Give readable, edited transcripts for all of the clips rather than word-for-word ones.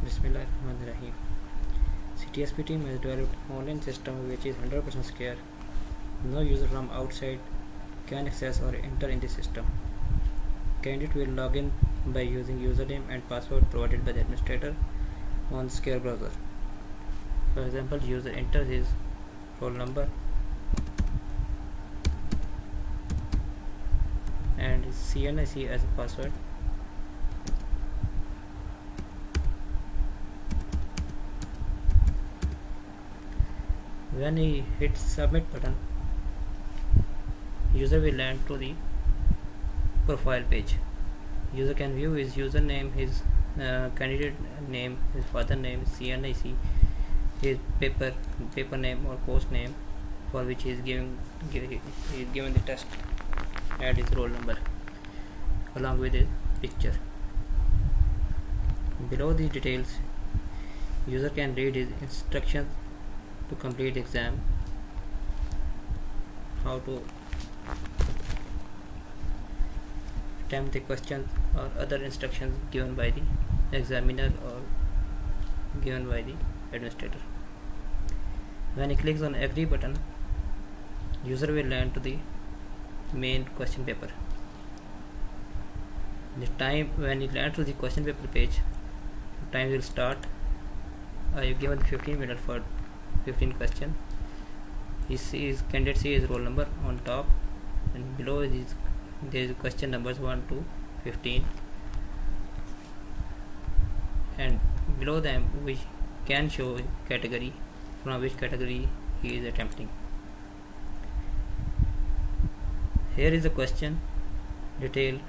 Bismillahirrahmanirrahim. CTSP team has developed online system which is 100% secure. No user from outside can access or enter in the system. Candidate will log in by using username and password provided by the administrator on secure browser. For example, user enters his roll number and his CNIC as a password. When he hits submit button, user will land to the profile page. User can view his username, his candidate name, his father name, CNIC, his paper name or post name for which he is given the test, and his roll number along with his picture. Below the details, user can read his instructions to complete the exam, how to attempt the questions or other instructions given by the examiner or given by the administrator. When he clicks on agree button, user will land to the main question paper. The time when he lands to the question paper page, time will start. I have given 15 minutes for 15 questions. He sees candidate sees his roll number on top, and below there is question numbers 1 to 15, and below them we can show category from which category he is attempting. Here is the question detail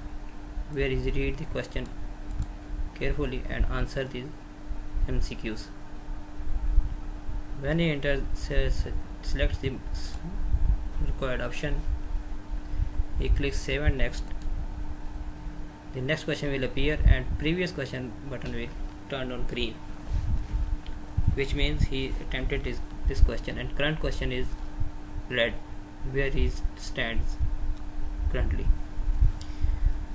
where he read the question carefully and answer these MCQs. When he enters, selects the required option, he clicks save and next. The next question will appear and previous question button will turn on green, which means he attempted this question, and current question is red where he stands currently.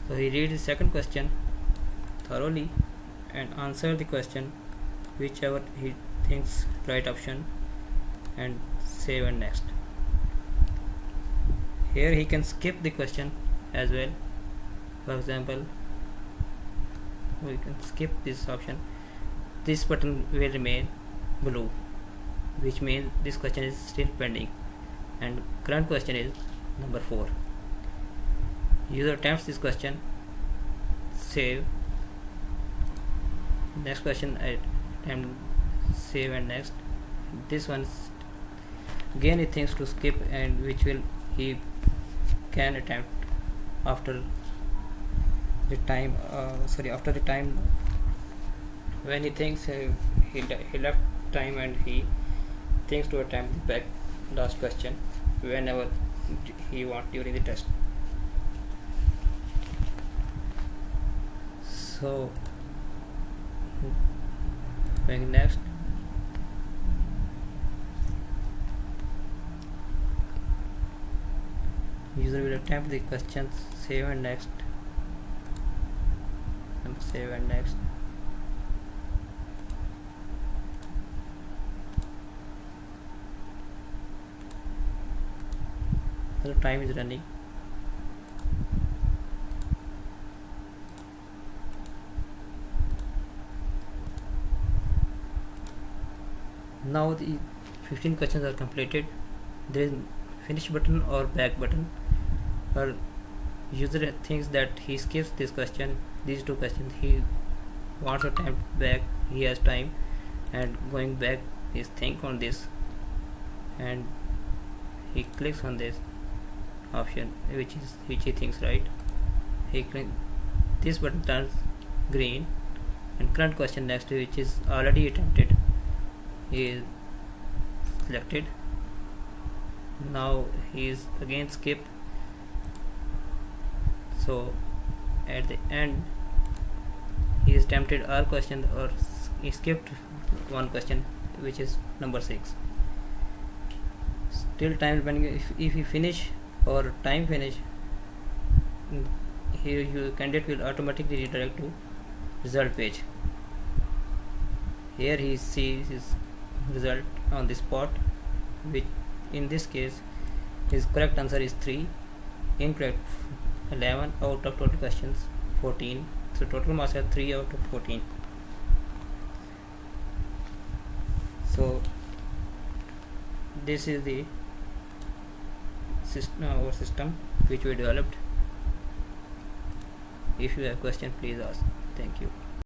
So he reads the second question thoroughly and answer the question whichever he thinks right option, and save and next. Here he can skip the question as well. For example, we can skip this option. This button will remain blue, which means this question is still pending, and current question is number 4. User attempts this question, save. Next question attempt, save and next. This one again he thinks to skip, and which will he can attempt after the time after the time when he thinks he left time, and he thinks to attempt the back last question whenever he wants during the test. So going next, user will attempt the questions, save and next, and save and next. So the time is running. Now the 15 questions are completed. There is finish button or back button. Or user thinks that he skips this question, these two questions, he wants to attempt back, he has time, and going back is think on this, and he clicks on this option which he thinks right. This button turns green, and current question next, which is already attempted, is selected. Now he is again skipped. So at the end he is attempted all questions, or he skipped one question which is number 6. Still time depending, if he finish or time finish, here your candidate will automatically redirect to result page. Here he sees his result on the spot, which in this case his correct answer is 3, incorrect 11 out of total questions 14. So total marks are 3 out of 14. So this is the system, our system which we developed. If you have question, please ask. Thank you.